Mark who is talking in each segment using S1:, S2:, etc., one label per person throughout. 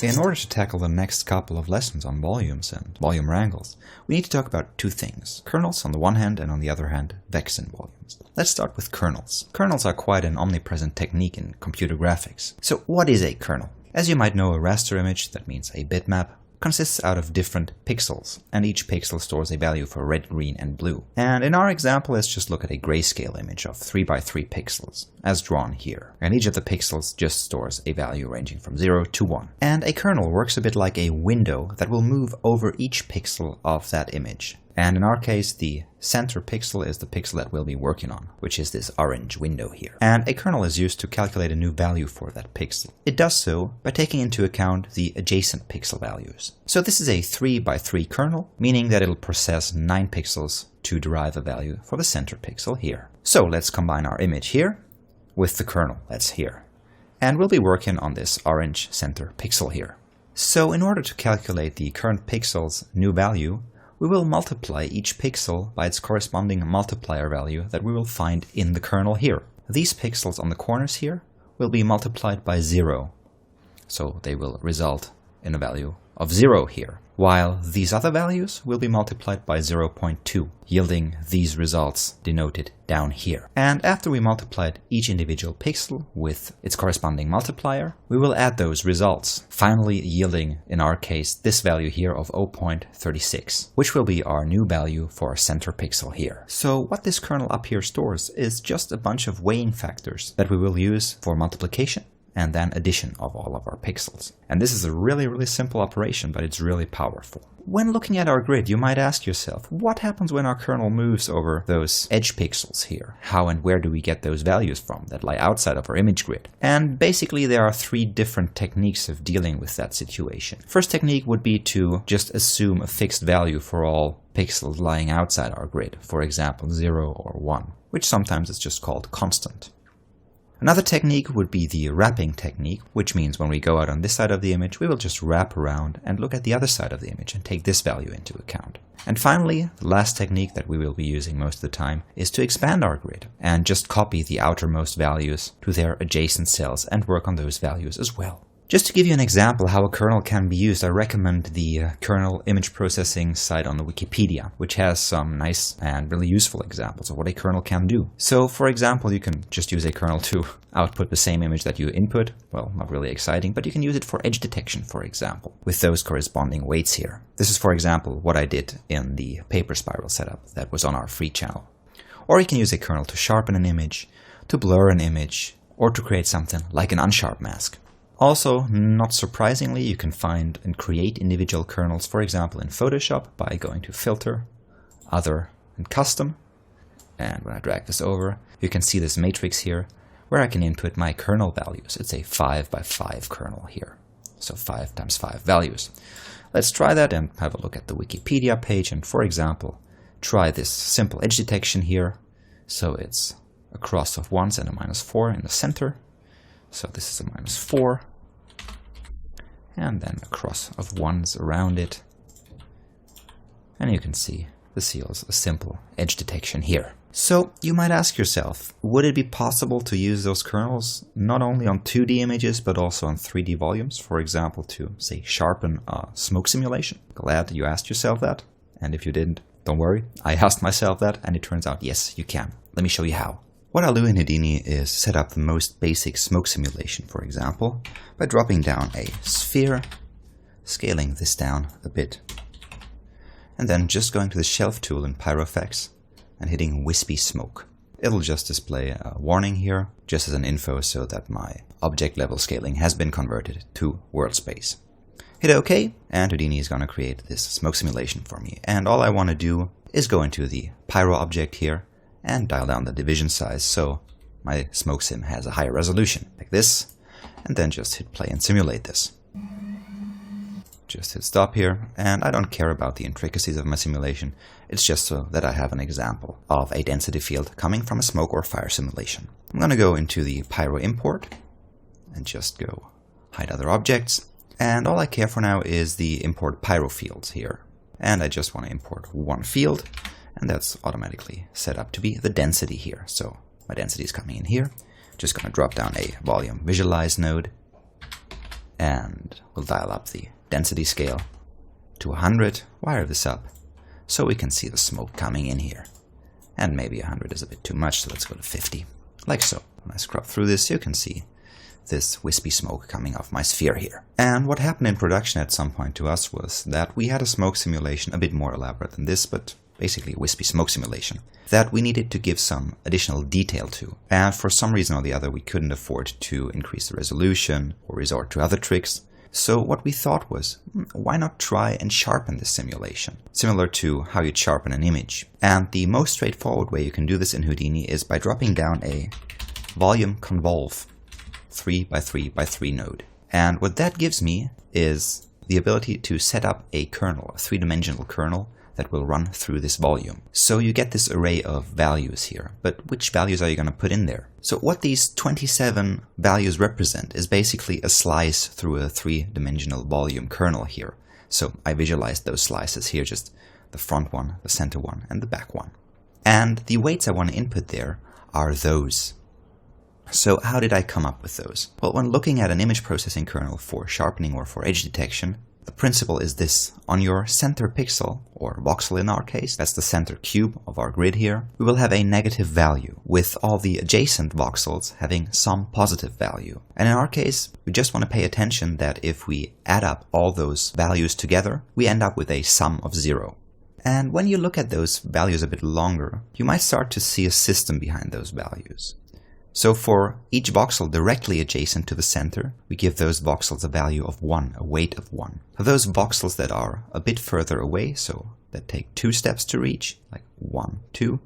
S1: In order to tackle the next couple of lessons on volumes and volume wrangles, we need to talk about two things: kernels on the one hand, and on the other hand, vexin volumes. Let's start with kernels. Kernels are quite an omnipresent technique in computer graphics. So what is a kernel? As you might know, a raster image, that means a bitmap, consists out of different pixels, and each pixel stores a value for red, green, and blue. And in our example, let's just look at a grayscale image of 3 by 3 pixels, as drawn here. And each of the pixels just stores a value ranging from 0 to 1. And a kernel works a bit like a window that will move over each pixel of that image. And in our case, the center pixel is the pixel that we'll be working on, which is this orange window here. And a kernel is used to calculate a new value for that pixel. It does so by taking into account the adjacent pixel values. So this is a 3 by 3 kernel, meaning that it'll process 9 pixels to derive a value for the center pixel here. So let's combine our image here with the kernel that's here. And we'll be working on this orange center pixel here. So in order to calculate the current pixel's new value, we will multiply each pixel by its corresponding multiplier value that we will find in the kernel here. These pixels on the corners here will be multiplied by 0, so they will result in a value of 0 here, while these other values will be multiplied by 0.2, yielding these results denoted down here. And after we multiplied each individual pixel with its corresponding multiplier, we will add those results, finally yielding, in our case, this value here of 0.36, which will be our new value for our center pixel here. So what this kernel up here stores is just a bunch of weighing factors that we will use for multiplication and then addition of all of our pixels. And this is a really simple operation, but it's really powerful. When looking at our grid, you might ask yourself, what happens when our kernel moves over those edge pixels here? How and where do we get those values from that lie outside of our image grid? And basically there are 3 different techniques of dealing with that situation. First technique would be to just assume a fixed value for all pixels lying outside our grid, for example 0 or 1, which sometimes is just called constant. Another technique would be the wrapping technique, which means when we go out on this side of the image, we will just wrap around and look at the other side of the image and take this value into account. And finally, the last technique that we will be using most of the time is to expand our grid and just copy the outermost values to their adjacent cells and work on those values as well. Just to give you an example how a kernel can be used, I recommend the kernel image processing site on the Wikipedia, which has some nice and really useful examples of what a kernel can do. So, for example, you can just use a kernel to output the same image that you input. Well, not really exciting, but you can use it for edge detection, for example, with those corresponding weights here. This is, for example, what I did in the paper spiral setup that was on our free channel. Or you can use a kernel to sharpen an image, to blur an image, or to create something like an unsharp mask. Also, not surprisingly, you can find and create individual kernels, for example in Photoshop, by going to Filter, Other, and Custom. And when I drag this over, you can see this matrix here, where I can input my kernel values. It's a 5 by 5 kernel here, so 5 times 5 values. Let's try that and have a look at the Wikipedia page, and for example, try this simple edge detection here. So it's a cross of 1s and a -4 in the center. So this is a -4. And then a cross of 1s around it. And you can see this yields a simple edge detection here. So you might ask yourself, would it be possible to use those kernels not only on 2D images but also on 3D volumes, for example to, say, sharpen a smoke simulation? Glad you asked yourself that. And if you didn't, don't worry, I asked myself that and it turns out yes, you can. Let me show you how. What I'll do in Houdini is set up the most basic smoke simulation, for example, by dropping down a sphere, scaling this down a bit, and then just going to the shelf tool in Pyrofx and hitting Wispy Smoke. It'll just display a warning here, just as an info so that my object level scaling has been converted to world space. Hit OK, and Houdini is going to create this smoke simulation for me. And all I want to do is go into the Pyro object here, and dial down the division size so my smoke sim has a higher resolution, like this, and then just hit play and simulate this. Just hit stop here, and I don't care about the intricacies of my simulation, it's just so that I have an example of a density field coming from a smoke or fire simulation. I'm going to go into the Pyro import, and just go hide other objects, and all I care for now is the import Pyro fields here. And I just want to import one field, and that's automatically set up to be the density here. So my density is coming in here. Just going to drop down a volume visualize node And we'll dial up the density scale to 100, wire this up, so we can see the smoke coming in here. And maybe 100 is a bit too much, so let's go to 50, like so. When I scrub through this, you can see this wispy smoke coming off my sphere here. And what happened in production at some point to us was that we had a smoke simulation a bit more elaborate than this, but basically a wispy smoke simulation, that we needed to give some additional detail to. And for some reason or the other, we couldn't afford to increase the resolution or resort to other tricks. So what we thought was, why not try and sharpen this simulation, similar to how you'd sharpen an image. And the most straightforward way you can do this in Houdini is by dropping down a volume convolve 3x3x3 node. And what that gives me is the ability to set up a kernel, a three-dimensional kernel, that will run through this volume. So you get this array of values here, but which values are you going to put in there? So what these 27 values represent is basically a slice through a three-dimensional volume kernel here. So I visualized those slices here, just the front one, the center one, and the back one. And the weights I want to input there are those. So how did I come up with those? Well, when looking at an image processing kernel for sharpening or for edge detection, the principle is this. On your center pixel, or voxel in our case, that's the center cube of our grid here, we will have a negative value, with all the adjacent voxels having some positive value. And in our case, we just want to pay attention that if we add up all those values together, we end up with a sum of 0. And when you look at those values a bit longer, you might start to see a system behind those values. So for each voxel directly adjacent to the center, we give those voxels a value of 1, a weight of 1. For those voxels that are a bit further away, so that take 2 steps to reach, like 1, 2,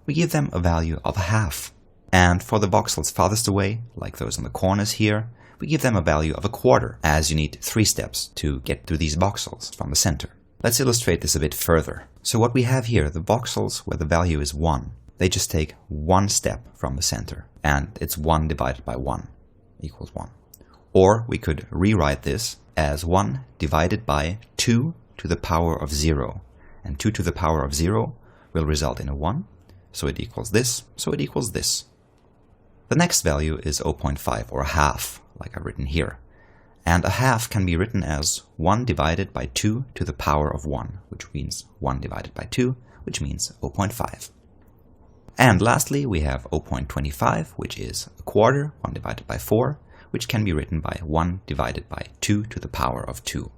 S1: we give them a value of 1/2. And for the voxels farthest away, like those on the corners here, we give them a value of 1/4, as you need 3 steps to get to these voxels from the center. Let's illustrate this a bit further. So what we have here, the voxels where the value is 1, they just take 1 step from the center, and it's 1 divided by 1 equals 1. Or we could rewrite this as 1 divided by 2 to the power of 0. And 2 to the power of 0 will result in a 1, so it equals this, so it equals this. The next value is 0.5, or 1/2, like I've written here. And 1/2 can be written as 1 divided by 2 to the power of 1, which means 1 divided by 2, which means 0.5. And lastly, we have 0.25, which is 1/4, 1 divided by 4, which can be written by 1 divided by 2 to the power of 2.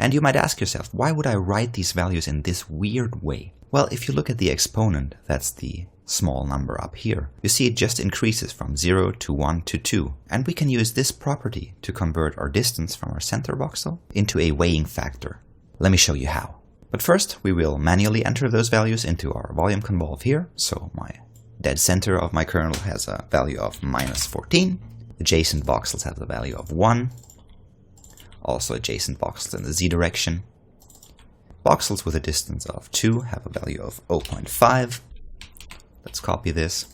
S1: And you might ask yourself, why would I write these values in this weird way? Well, if you look at the exponent, that's the small number up here, you see it just increases from 0 to 1 to 2. And we can use this property to convert our distance from our center voxel into a weighing factor. Let me show you how. But first, we will manually enter those values into our volume convolve here. So my dead center of my kernel has a value of -14. Adjacent voxels have the value of 1. Also adjacent voxels in the z direction. Voxels with a distance of 2 have a value of 0.5. Let's copy this.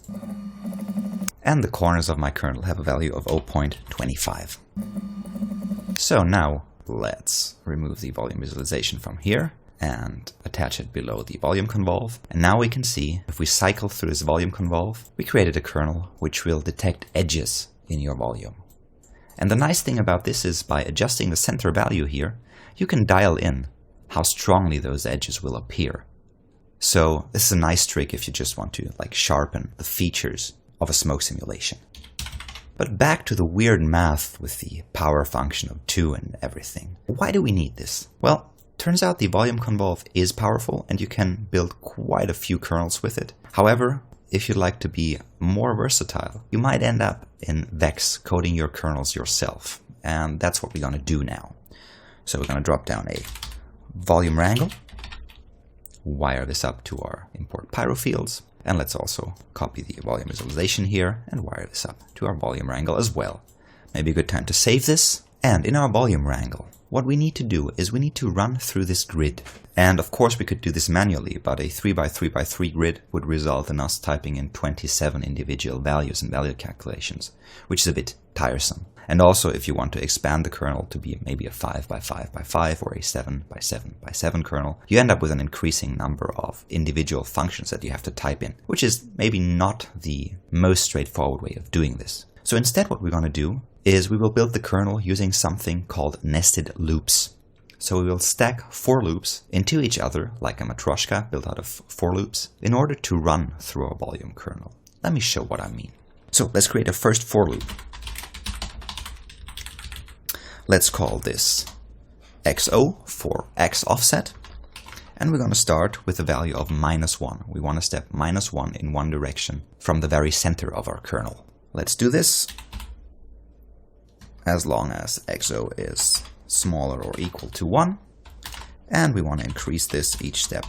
S1: And the corners of my kernel have a value of 0.25. So now let's remove the volume visualization from here and attach it below the volume convolve. And now we can see, if we cycle through this volume convolve, we created a kernel which will detect edges in your volume. And the nice thing about this is, by adjusting the center value here, you can dial in how strongly those edges will appear. So this is a nice trick if you just want to sharpen the features of a smoke simulation. But back to the weird math with the power function of 2 and everything. Why do we need this? Well, turns out the volume convolve is powerful and you can build quite a few kernels with it. However, if you'd like to be more versatile, you might end up in Vex coding your kernels yourself. And that's what we're going to do now. So we're going to drop down a volume wrangle, wire this up to our import pyro fields, and let's also copy the volume visualization here and wire this up to our volume wrangle as well. Maybe a good time to save this. And in our volume wrangle, what we need to do is we need to run through this grid. And of course we could do this manually, but a 3x3x3 grid would result in us typing in 27 individual values and value calculations, which is a bit tiresome. And also, if you want to expand the kernel to be maybe a 5x5x5 or a 7x7x7 kernel, you end up with an increasing number of individual functions that you have to type in, which is maybe not the most straightforward way of doing this. So instead what we're going to do is we will build the kernel using something called nested loops. So we will stack 4 loops into each other like a matryoshka built out of 4 loops in order to run through our volume kernel. Let me show what I mean. So let's create a first for loop. Let's call this XO for X offset. And we're going to start with a value of -1. We want to step -1 in one direction from the very center of our kernel. Let's do this as long as XO is smaller or equal to 1. And we want to increase this each step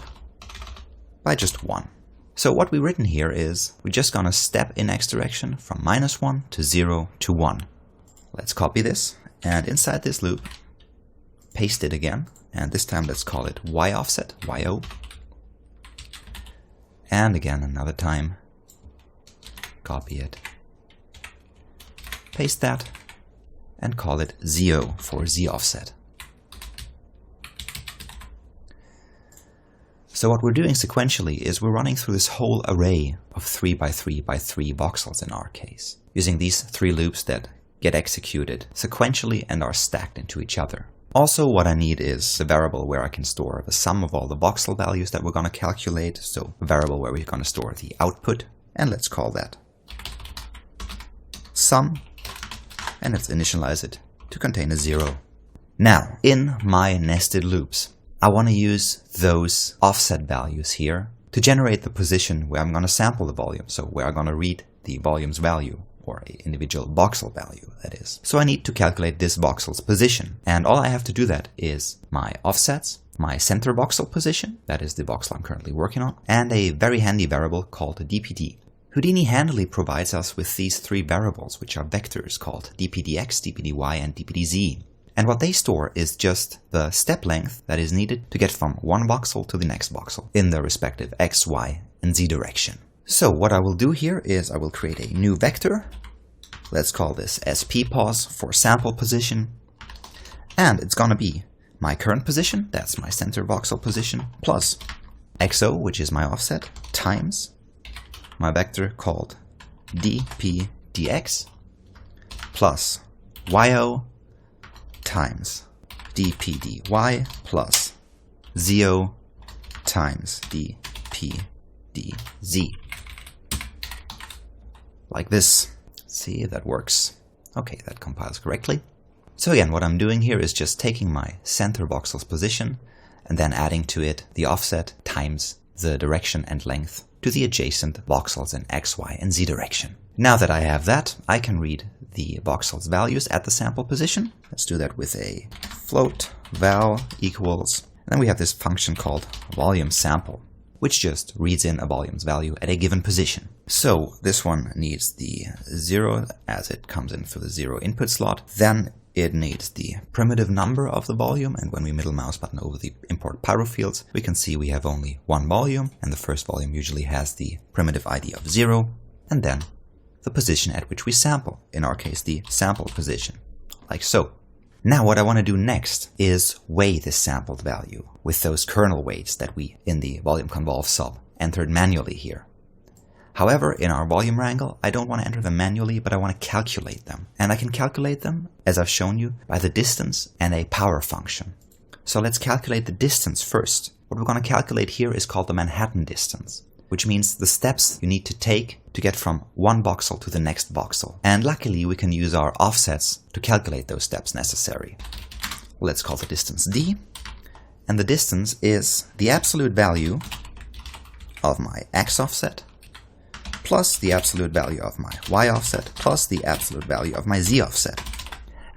S1: by just 1. So what we've written here is we're just going to step in X direction from -1 to 0 to 1. Let's copy this and inside this loop, paste it again. And this time let's call it Y offset, YO. And again another time, copy it, paste that, and call it ZO for Z offset. So what we're doing sequentially is we're running through this whole array of 3 by 3 by 3 voxels in our case, using these 3 loops that get executed sequentially and are stacked into each other. Also, what I need is a variable where I can store the sum of all the voxel values that we're going to calculate. So a variable where we're going to store the output, and let's call that sum, and let's initialize it to contain a 0. Now, in my nested loops, I want to use those offset values here to generate the position where I'm going to sample the volume, so where I'm going to read the volume's value, or an individual voxel value, that is. So I need to calculate this voxel's position. And all I have to do that is my offsets, my center voxel position, that is the voxel I'm currently working on, and a very handy variable called dpd. Houdini handily provides us with these 3 variables, which are vectors called dpdx, dpdy, and dpdz. And what they store is just the step length that is needed to get from one voxel to the next voxel in the respective x, y, and z direction. So what I will do here is I will create a new vector. Let's call this SPPOS for sample position. And it's going to be my current position, that's my center voxel position, plus XO, which is my offset, times my vector called dpdx, plus YO times dpdy, plus ZO times dpdz. Like this. See if that works. Okay, that compiles correctly. So again, what I'm doing here is just taking my center voxel's position and then adding to it the offset times the direction and length to the adjacent voxels in x, y, and z direction. Now that I have that, I can read the voxel's values at the sample position. Let's do that with a float val equals, and then we have this function called volume sample, which just reads in a volume's value at a given position. So this one needs the 0 as it comes in through the 0 input slot. Then it needs the primitive number of the volume, and when we middle mouse button over the import pyro fields, we can see we have only one volume, and the first volume usually has the primitive ID of 0, and then the position at which we sample, in our case the sample position, like so. Now what I want to do next is weigh this sampled value with those kernel weights that we, in the volume convolve sub, entered manually here. However, in our volume wrangle, I don't want to enter them manually, but I want to calculate them. And I can calculate them, as I've shown you, by the distance and a power function. So let's calculate the distance first. What we're going to calculate here is called the Manhattan distance, which means the steps you need to take to get from one voxel to the next voxel. And luckily, we can use our offsets to calculate those steps necessary. Let's call the distance d. And the distance is the absolute value of my x offset plus the absolute value of my y offset plus the absolute value of my z offset.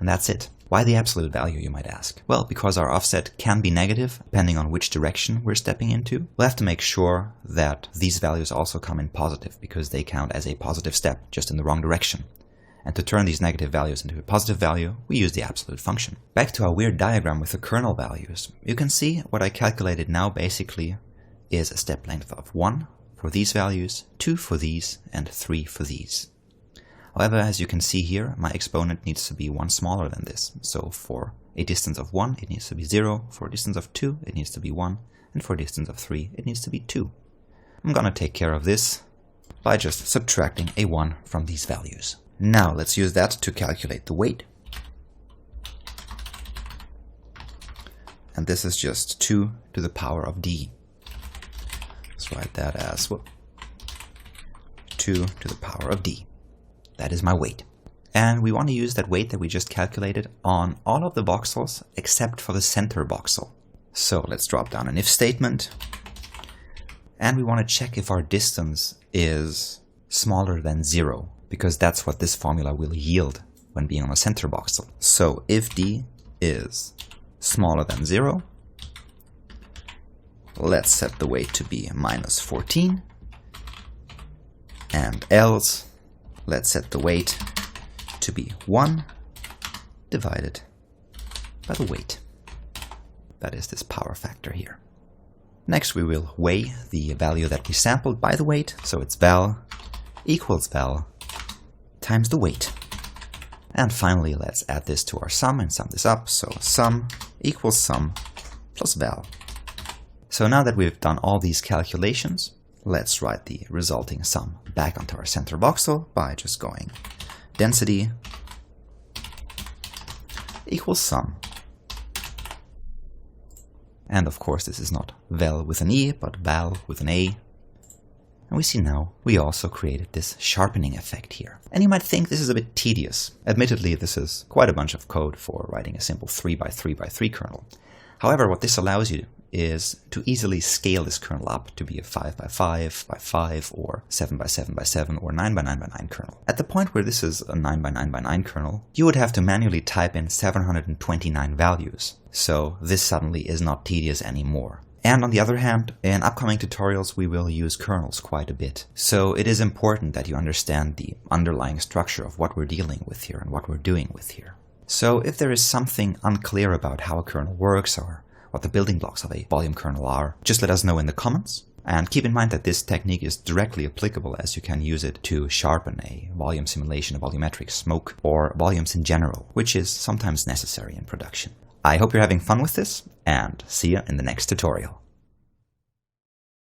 S1: And that's it. Why the absolute value, you might ask? Well, because our offset can be negative, depending on which direction we're stepping into. We'll have to make sure that these values also come in positive, because they count as a positive step, just in the wrong direction. And to turn these negative values into a positive value, we use the absolute function. Back to our weird diagram with the kernel values. You can see what I calculated now basically is a step length of 1 for these values, 2 for these, and 3 for these. However, as you can see here, my exponent needs to be one smaller than this. So for a distance of 1, it needs to be 0. For a distance of 2, it needs to be 1. And for a distance of 3, it needs to be 2. I'm gonna take care of this by just subtracting a 1 from these values. Now let's use that to calculate the weight. And this is just 2 to the power of d. Let's write that as 2 to the power of d. That is my weight. And we want to use that weight that we just calculated on all of the voxels except for the center voxel. So let's drop down an if statement. And we want to check if our distance is smaller than 0, because that's what this formula will yield when being on a center voxel. So if d is smaller than 0, let's set the weight to be minus 14. And else, let's set the weight to be 1 divided by the weight. That is this power factor here. Next we will weigh the value that we sampled by the weight, so it's val equals val times the weight. And finally let's add this to our sum and sum this up, so sum equals sum plus val. So now that we've done all these calculations, let's write the resulting sum back onto our center voxel by just going density equals sum. And of course this is not vel with an E, but val with an A. And we see now we also created this sharpening effect here. And you might think this is a bit tedious. Admittedly, this is quite a bunch of code for writing a simple 3x3x3 kernel. However, what this allows you is to easily scale this kernel up to be a 5x5x5 or 7x7x7 or 9x9x9 kernel. At the point where this is a 9x9x9 kernel, you would have to manually type in 729 values. So this suddenly is not tedious anymore. And on the other hand, in upcoming tutorials we will use kernels quite a bit. So it is important that you understand the underlying structure of what we're dealing with here and what we're doing with here. So if there is something unclear about how a kernel works or what the building blocks of a volume kernel are, just let us know in the comments. And keep in mind that this technique is directly applicable, as you can use it to sharpen a volume simulation, a volumetric smoke, or volumes in general, which is sometimes necessary in production. I hope you're having fun with this, and see you in the next tutorial.